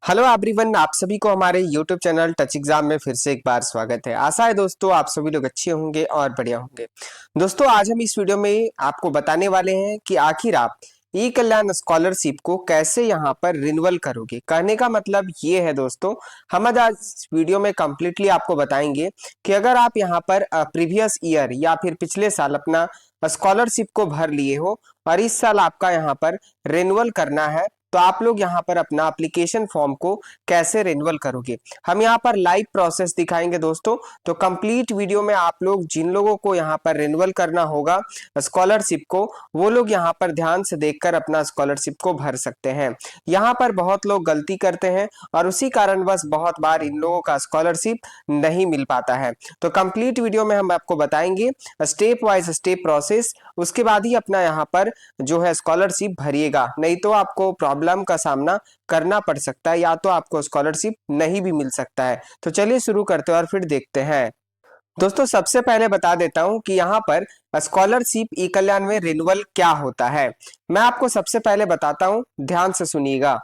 Hello everyone, आप सभी को हमारे यूट्यूब चैनल टच एग्जाम में फिर से एक बार स्वागत है। आशा है दोस्तों आप सभी लोग अच्छे होंगे और बढ़िया होंगे। दोस्तों आज हम इस वीडियो में आपको बताने वाले हैं कि आखिर आप ई कल्याण स्कॉलरशिप को कैसे यहाँ पर रिन्यूअल करोगे। कहने का मतलब ये है दोस्तों, हम आज इस वीडियो में कंप्लीटली आपको बताएंगे कि अगर आप यहाँ पर प्रीवियस ईयर या फिर पिछले साल अपना स्कॉलरशिप को भर लिए हो और इस साल आपका यहाँ पर रिन्यूअल करना है, तो आप लोग यहाँ पर अपना एप्लीकेशन फॉर्म को कैसे रिन्यूअल करोगे। हम यहाँ पर लाइव प्रोसेस दिखाएंगे दोस्तों। तो कंप्लीट वीडियो में आप लोग जिन लोगों को यहाँ पर रिन्यूअल करना होगा स्कॉलरशिप को, वो लोग यहाँ पर ध्यान से देखकर अपना स्कॉलरशिप को भर सकते हैं। यहाँ पर बहुत लोग गलती करते हैं और उसी कारणवश बहुत बार इन लोगों का स्कॉलरशिप नहीं मिल पाता है। तो कंप्लीट वीडियो में हम आपको बताएंगे स्टेप वाइज स्टेप प्रोसेस, उसके बाद ही अपना यहाँ पर जो है स्कॉलरशिप भरिएगा, नहीं तो आपको प्रॉब्लम का सामना करना पड़ सकता है या तो आपको स्कॉलरशिप नहीं भी मिल सकता है। तो चलिए शुरू करते हैं और फिर देखते हैं। दोस्तों सबसे पहले बता देता हूं कि यहाँ पर स्कॉलरशिप ई कल्याण में रिन्यूअल क्या होता है। मैं आपको सबसे पहले बताता हूं, ध्यान से सुनिएगा।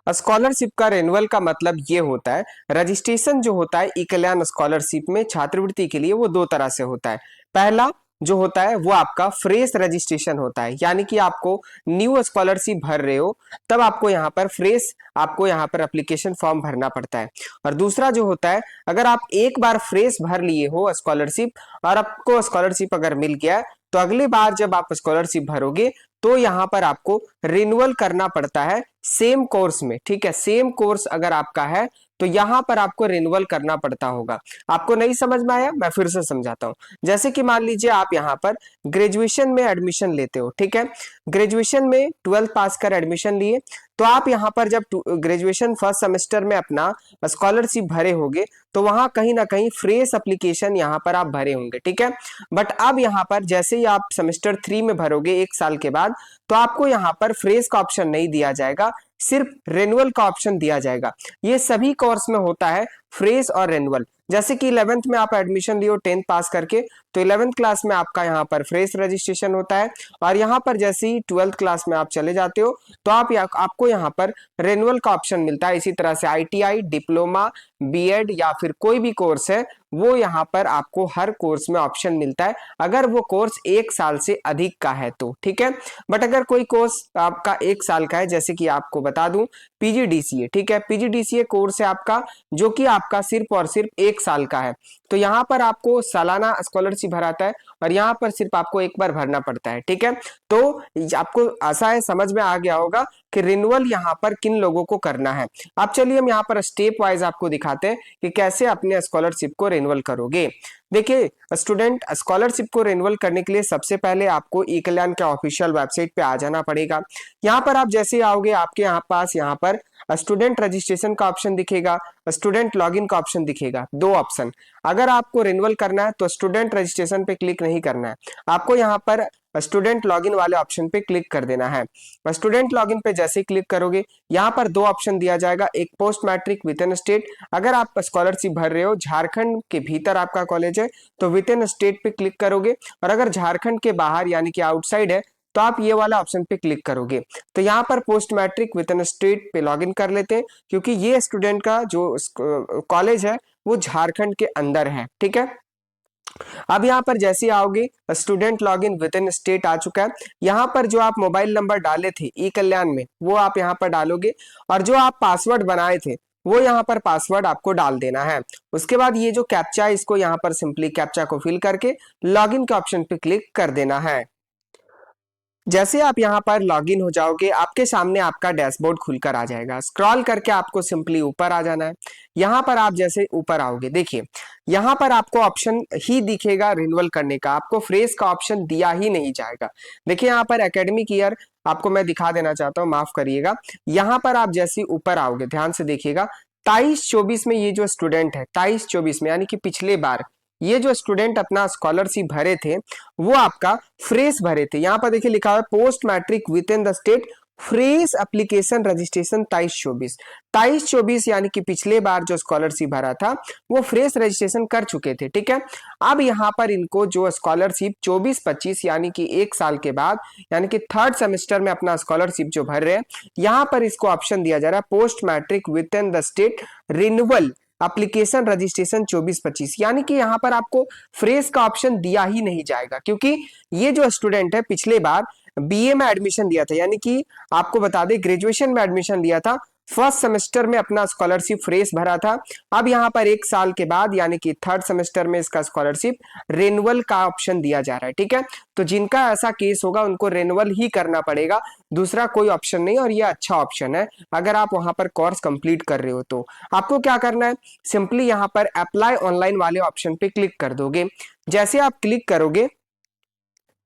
स्कॉलरशिप का रिन्यूअल का मतलब ये होता है, रजिस्ट्रेशन जो होता है ई कल्याण स्कॉलरशिप में छात्रवृत्ति के लिए वो दो तरह से होता है। पहला जो होता है वो आपका फ्रेश रजिस्ट्रेशन होता है, यानी कि आपको न्यू स्कॉलरशिप भर रहे हो तब आपको यहाँ पर फ्रेश आपको यहाँ पर एप्लीकेशन फॉर्म भरना पड़ता है। और दूसरा जो होता है, अगर आप एक बार फ्रेश भर लिए हो स्कॉलरशिप और आपको स्कॉलरशिप अगर मिल गया तो अगली बार जब आप स्कॉलरशिप भरोगे तो यहाँ पर आपको रिन्यूअल करना पड़ता है सेम कोर्स में। ठीक है, सेम कोर्स अगर आपका है तो यहाँ पर आपको रिन्यूअल करना पड़ता होगा। आपको नहीं समझ में आया, मैं फिर से समझाता हूँ। जैसे कि मान लीजिए आप यहाँ पर ग्रेजुएशन में एडमिशन लेते हो, ठीक है, ग्रेजुएशन में 12th पास कर एडमिशन लिए, तो आप यहाँ पर जब ग्रेजुएशन फर्स्ट सेमेस्टर में अपना स्कॉलरशिप भरे होगे तो वहां कहीं ना कहीं फ्रेश एप्लीकेशन यहाँ पर आप भरे होंगे, ठीक है। बट अब यहाँ पर जैसे ही आप सेमेस्टर 3 में भरोगे एक साल के बाद, तो आपको यहाँ पर फ्रेश का ऑप्शन नहीं दिया जाएगा, सिर्फ रिन्यूअल का ऑप्शन दिया जाएगा। ये सभी कोर्स में होता है, फ्रेश और रिन्यूअल। जैसे कि 11th में आप एडमिशन लियो 10th पास करके, तो 11th क्लास में आपका यहाँ पर फ्रेश रजिस्ट्रेशन होता है और यहाँ पर जैसे ही 12th क्लास में आप चले जाते हो तो आपको यहाँ पर रिन्यूअल का ऑप्शन मिलता है। इसी तरह से ITI, डिप्लोमा, बीएड या फिर कोई भी कोर्स है वो यहाँ पर आपको हर कोर्स में ऑप्शन मिलता है, अगर वो कोर्स एक साल से अधिक का है तो, ठीक है। बट अगर कोई कोर्स आपका एक साल का है, जैसे कि आपको बता दूं PGDCA, ठीक है, PGDCA कोर्स है आपका जो कि आपका सिर्फ और सिर्फ एक साल का है, तो यहाँ पर आपको सालाना स्कॉलरशिप भराता है और यहाँ पर सिर्फ आपको एक बार भरना पड़ता है, ठीक है। तो आपको आशा है समझ में आ गया होगा कि रिन्यूअल यहाँ पर किन लोगों को करना है। अब चलिए हम यहाँ पर स्टेप वाइज आपको दिखाते हैं कि कैसे अपने स्कॉलरशिप को रिन्यूअल करोगे। देखिए स्टूडेंट, स्कॉलरशिप को रिन्यूअल करने के लिए सबसे पहले आपको ई कल्याण के ऑफिशियल वेबसाइट पे आ जाना पड़ेगा। यहाँ पर आप जैसे ही आओगे आपके पास यहाँ पर स्टूडेंट रजिस्ट्रेशन का ऑप्शन दिखेगा, स्टूडेंट लॉगिन का ऑप्शन दिखेगा, दो ऑप्शन। अगर आपको रिन्यूअल करना है तो स्टूडेंट रजिस्ट्रेशन पे क्लिक नहीं करना है, आपको यहाँ पर स्टूडेंट लॉगिन वाले ऑप्शन पे क्लिक कर देना है। स्टूडेंट लॉगिन पे जैसे ही क्लिक करोगे यहाँ पर दो ऑप्शन दिया जाएगा, एक post matric with in state, अगर आप स्कॉलरशिप भर रहे हो झारखंड के भीतर आपका कॉलेज है तो विद इन स्टेट पे क्लिक करोगे, और अगर झारखंड के बाहर यानी कि आउटसाइड है तो आप ये वाला ऑप्शन पे क्लिक करोगे। तो यहाँ पर post matric with in state पे लॉगिन कर लेते हैं, क्योंकि ये स्टूडेंट का जो कॉलेज है वो झारखंड के अंदर है, ठीक है। अब यहाँ पर जैसे आओगे student login with in state आ चुका है। यहाँ पर जो आप मोबाइल नंबर डाले थे ई कल्याण में वो आप यहाँ पर डालोगे, और जो आप पासवर्ड बनाए थे वो यहाँ पर पासवर्ड आपको डाल देना है। उसके बाद ये जो कैप्चा है इसको यहाँ पर सिंपली कैप्चा को फिल करके लॉगिन के ऑप्शन पे क्लिक कर देना है। जैसे आप यहाँ पर लॉगिन हो जाओगे आपके सामने आपका डैशबोर्ड खुलकर आ जाएगा। स्क्रॉल करके आपको सिंपली ऊपर आ जाना है। यहाँ पर आप जैसे ऊपर आओगे देखिए यहाँ पर आपको ऑप्शन ही दिखेगा रिन्यूअल करने का, आपको फ्रेश का ऑप्शन दिया ही नहीं जाएगा। देखिए यहाँ पर एकेडमिक ईयर आपको मैं दिखा देना चाहता हूँ, माफ करिएगा। यहाँ पर आप जैसे ऊपर आओगे ध्यान से देखिएगा 23-24 में ये जो स्टूडेंट है 23-24 में यानी कि पिछले बार ये जो स्टूडेंट अपना स्कॉलरशिप भरे थे वो आपका फ्रेश भरे थे। यहाँ पर देखिए लिखा हुआ है post matric within the state fresh application registration 23-24 यानी कि पिछले बार जो स्कॉलरशिप भरा था वो फ्रेश रजिस्ट्रेशन कर चुके थे, ठीक है। अब यहाँ पर इनको जो स्कॉलरशिप 24-25 यानी कि एक साल के बाद यानी कि थर्ड सेमेस्टर में अपना स्कॉलरशिप जो भर रहे हैं, यहाँ पर इसको ऑप्शन दिया जा रहा है post matric within the state renewal application registration 24-25, यानी कि यहाँ पर आपको फ्रेश का ऑप्शन दिया ही नहीं जाएगा, क्योंकि ये जो स्टूडेंट है पिछले बार बीए में एडमिशन लिया था, यानी कि आपको बता दें ग्रेजुएशन में एडमिशन लिया था, फर्स्ट सेमेस्टर में अपना स्कॉलरशिप फ्रेश भरा था। अब यहाँ पर एक साल के बाद यानी कि थर्ड सेमेस्टर में इसका स्कॉलरशिप रेनुअल का ऑप्शन दिया जा रहा है, ठीक है। तो जिनका ऐसा केस होगा उनको रेनुअल ही करना पड़ेगा, दूसरा कोई ऑप्शन नहीं, और ये अच्छा ऑप्शन है अगर आप वहां पर कोर्स कंप्लीट कर रहे हो। तो आपको क्या करना है, सिंपली यहाँ पर अप्लाई ऑनलाइन वाले ऑप्शन पे क्लिक कर दोगे। जैसे आप क्लिक करोगे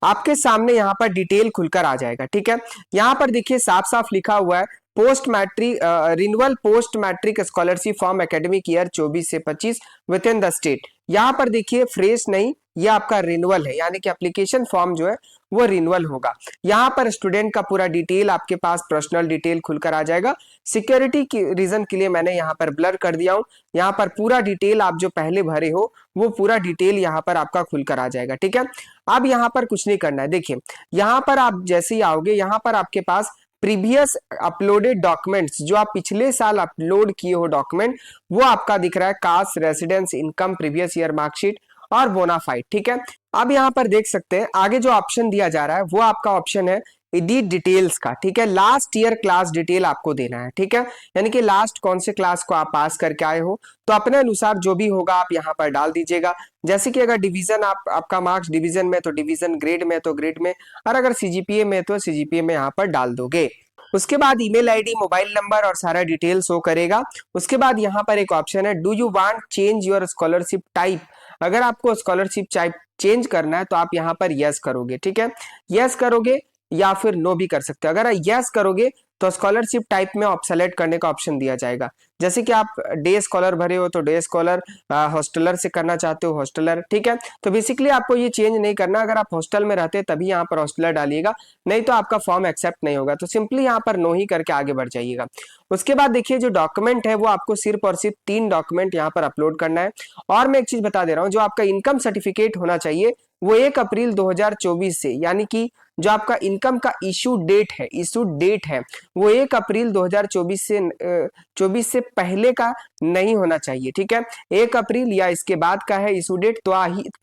आपके सामने यहाँ पर डिटेल खुलकर आ जाएगा, ठीक है। यहाँ पर देखिए साफ साफ लिखा हुआ है post matric renewal post matric scholarship form academic year 24 से 25 विद इन द स्टेट। यहाँ पर देखिए फ्रेश नहीं, ये आपका रिन्यूअल है, यानी कि एप्लीकेशन फॉर्म जो है वो रिन्यूअल होगा। यहाँ पर स्टूडेंट का पूरा डिटेल आपके पास पर्सनल डिटेल खुलकर आ जाएगा। सिक्योरिटी की रीजन के लिए मैंने यहाँ पर ब्लर कर दिया हूँ, यहाँ पर पूरा डिटेल आप जो पहले भरे हो वो पूरा डिटेल यहाँ पर आपका खुलकर आ जाएगा, ठीक है। अब यहाँ पर कुछ नहीं करना है, देखिए यहाँ पर आप जैसे ही आओगे यहाँ पर आपके पास प्रीवियस अपलोडेड डॉक्यूमेंट्स, जो आप पिछले साल अपलोड किए हो डॉक्यूमेंट, वो आपका दिख रहा है, caste, residence, income, previous year marksheet और बोनाफाइड, ठीक है। अब यहाँ पर देख सकते हैं आगे जो ऑप्शन दिया जा रहा है वो आपका ऑप्शन है एडिट डिटेल्स का, ठीक है। लास्ट ईयर क्लास डिटेल आपको देना है, ठीक है, यानी कि लास्ट कौन से क्लास को आप पास करके आए हो, तो अपने अनुसार जो भी होगा आप यहाँ पर डाल दीजिएगा। जैसे कि अगर डिवीजन आपका मार्क्स डिवीजन में तो डिवीजन, ग्रेड में तो ग्रेड में, और अगर सीजीपीए में तो सीजीपीए में यहाँ पर डाल दोगे। उसके बाद ईमेल आईडी, मोबाइल नंबर और सारा डिटेल शो करेगा। उसके बाद यहाँ पर एक ऑप्शन है do you want change your scholarship type, अगर आपको स्कॉलरशिप टाइप चेंज करना है तो आप यहाँ पर यस करोगे, ठीक है। यस करोगे या फिर नो भी कर सकते हो। अगर यस करोगे तो स्कॉलरशिप टाइप में आप सेलेक्ट करने का ऑप्शन दिया जाएगा, जैसे कि आप डे स्कॉलर भरे हो तो डे स्कॉलर, हॉस्टलर से करना चाहते हो हॉस्टलर, ठीक है। तो बेसिकली आपको ये चेंज नहीं करना, अगर आप हॉस्टल में रहते तभी यहाँ पर हॉस्टलर डालिएगा, नहीं तो आपका फॉर्म एक्सेप्ट नहीं होगा। तो सिंपली यहाँ पर नो ही करके आगे बढ़ जाइएगा। उसके बाद देखिए जो डॉक्यूमेंट है वो आपको सिर्फ और सिर्फ 3 डॉक्यूमेंट यहाँ पर अपलोड करना है। और मैं एक चीज बता दे रहा हूँ, जो आपका इनकम सर्टिफिकेट होना चाहिए वो 1 अप्रैल 2024 से, यानी कि जो आपका इनकम का इशू डेट है वो 1 अप्रैल 2024 से पहले का नहीं होना चाहिए, ठीक है। 1 अप्रैल या इसके बाद का है इशू डेट, तो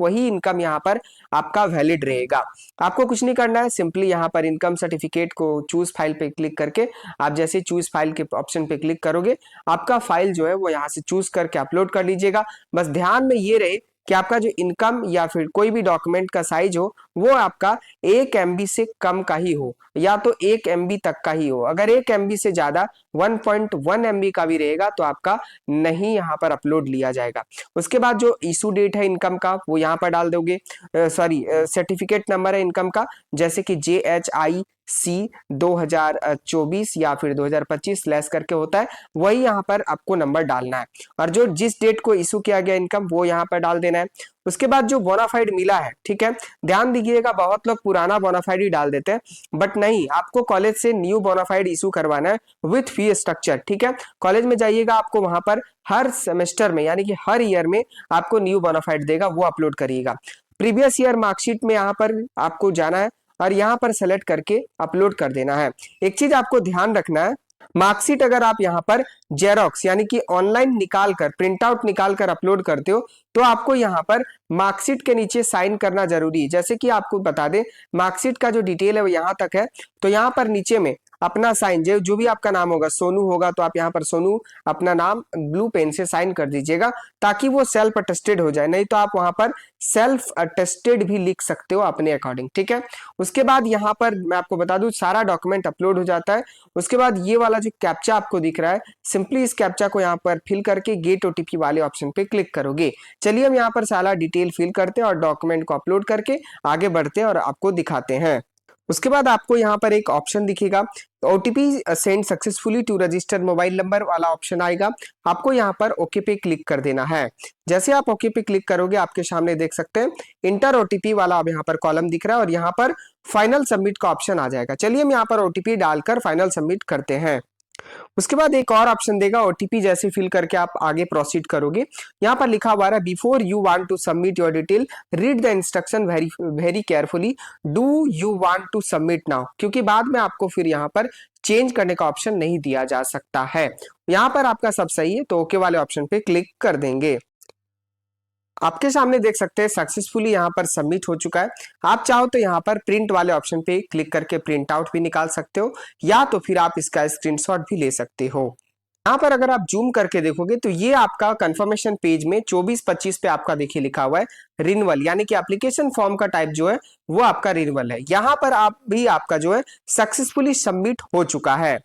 वही इनकम यहाँ पर आपका वैलिड रहेगा। आपको कुछ नहीं करना है, सिंपली यहाँ पर इनकम सर्टिफिकेट को चूज फाइल पे क्लिक करके आप जैसे चूज फाइल के ऑप्शन पे क्लिक करोगे आपका फाइल जो है वो यहाँ से चूज करके अपलोड कर लीजिएगा। बस ध्यान में ये रहे कि आपका जो इनकम या फिर कोई भी डॉक्यूमेंट का साइज हो वो आपका 1 MB से कम का ही हो, या तो 1 MB तक का ही हो। अगर 1 MB से ज्यादा 1.1 MB का भी रहेगा तो आपका नहीं यहाँ पर अपलोड लिया जाएगा। उसके बाद जो इशू डेट है इनकम का वो यहाँ पर डाल दोगे, सॉरी सर्टिफिकेट नंबर है इनकम का, जैसे कि JHIC 2024 या फिर 2025 स्लैश करके होता है, वही यहाँ पर आपको नंबर डालना है, और जो जिस डेट को इशू किया गया इनकम वो यहाँ पर डाल देना है। उसके बाद जो बोनाफाइड मिला है, ठीक है, ध्यान दीजिएगा बहुत लोग पुराना बोनाफाइड ही डाल देते हैं, बट नहीं, आपको कॉलेज से न्यू बोनाफाइड इशू करवाना है विथ फी स्ट्रक्चर, ठीक है। कॉलेज में जाइएगा, आपको वहां पर हर सेमेस्टर में यानी कि हर ईयर में आपको न्यू बोनाफाइड देगा, वो अपलोड करिएगा। प्रीवियस ईयर मार्कशीट में यहाँ पर आपको जाना है और यहाँ पर सेलेक्ट करके अपलोड कर देना है। एक चीज आपको ध्यान रखना है, मार्कशीट अगर आप यहाँ पर जेरोक्स यानी कि ऑनलाइन निकाल कर, प्रिंट आउट निकाल कर अपलोड करते हो तो आपको यहाँ पर मार्कशीट के नीचे साइन करना जरूरी है। जैसे कि आपको बता दें मार्कशीट का जो डिटेल है वो यहाँ तक है, तो यहाँ पर नीचे में अपना साइन, जो भी आपका नाम होगा, सोनू होगा तो आप यहाँ पर सोनू अपना नाम ब्लू पेन से साइन कर दीजिएगा, ताकि वो सेल्फ अटेस्टेड हो जाए। नहीं तो आप वहां पर सेल्फ अटेस्टेड भी लिख सकते हो अपने अकॉर्डिंग, ठीक है। उसके बाद यहाँ पर मैं आपको बता दूं सारा डॉक्यूमेंट अपलोड हो जाता है। उसके बाद ये वाला जो कैप्चा आपको दिख रहा है, सिंपली इस कैप्चा को यहाँ पर फिल करके गेट OTP वाले ऑप्शन पे क्लिक करोगे। चलिए हम यहाँ पर सारा डिटेल फिल करते हैं और डॉक्यूमेंट को अपलोड करके आगे बढ़ते हैं और आपको दिखाते हैं। उसके बाद आपको यहाँ पर एक ऑप्शन दिखेगा, OTP send successfully to register mobile number वाला ऑप्शन आएगा। आपको यहाँ पर ओके पे क्लिक कर देना है। जैसे आप ओके पे क्लिक करोगे आपके सामने देख सकते हैं इंटर ओटीपी वाला अब यहाँ पर कॉलम दिख रहा है और यहाँ पर फाइनल सबमिट का ऑप्शन आ जाएगा। चलिए हम यहाँ पर ओटीपी डालकर फाइनल सबमिट करते हैं। उसके बाद एक और ऑप्शन देगा, ओटीपी जैसे फिल करके आप आगे प्रोसीड करोगे, यहाँ पर लिखा हुआ है before you want to submit your detail read the instruction very very carefully, do you want to submit now, क्योंकि बाद में आपको फिर यहाँ पर चेंज करने का ऑप्शन नहीं दिया जा सकता है। यहाँ पर आपका सब सही है तो ओके वाले ऑप्शन पे क्लिक कर देंगे। आपके सामने देख सकते हैं सक्सेसफुली यहाँ पर सबमिट हो चुका है। आप चाहो तो यहाँ पर प्रिंट वाले ऑप्शन पे क्लिक करके प्रिंट आउट भी निकाल सकते हो या तो फिर आप इसका स्क्रीनशॉट भी ले सकते हो। यहाँ पर अगर आप जूम करके देखोगे तो ये आपका कंफर्मेशन पेज में 24-25 पे आपका देखिए लिखा हुआ है रिन्यूअल, यानी कि एप्लीकेशन फॉर्म का टाइप जो है वो आपका रिन्यूअल है। यहाँ पर आप भी आपका जो है सक्सेसफुली सबमिट हो चुका है।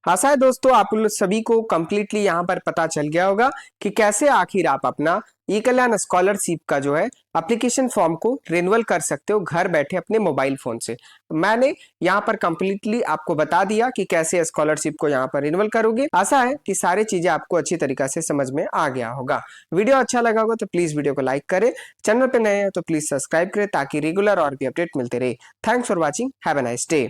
आशा है दोस्तों आप लोग सभी को कंप्लीटली यहाँ पर पता चल गया होगा कि कैसे आखिर आप अपना ई कल्याण स्कॉलरशिप का जो है एप्लीकेशन फॉर्म को रिन्यूअल कर सकते हो घर बैठे अपने मोबाइल फोन से। मैंने यहाँ पर कंप्लीटली आपको बता दिया कि कैसे स्कॉलरशिप को यहाँ पर रिन्यूअल करोगे। आशा है कि सारी चीजें आपको अच्छी तरीके से समझ में आ गया होगा। वीडियो अच्छा लगा होगा तो प्लीज वीडियो को लाइक करें, चैनल पे नए हैं तो प्लीज सब्सक्राइब करें ताकि रेगुलर और भी अपडेट मिलते रहे। Thanks for watching, have a nice day.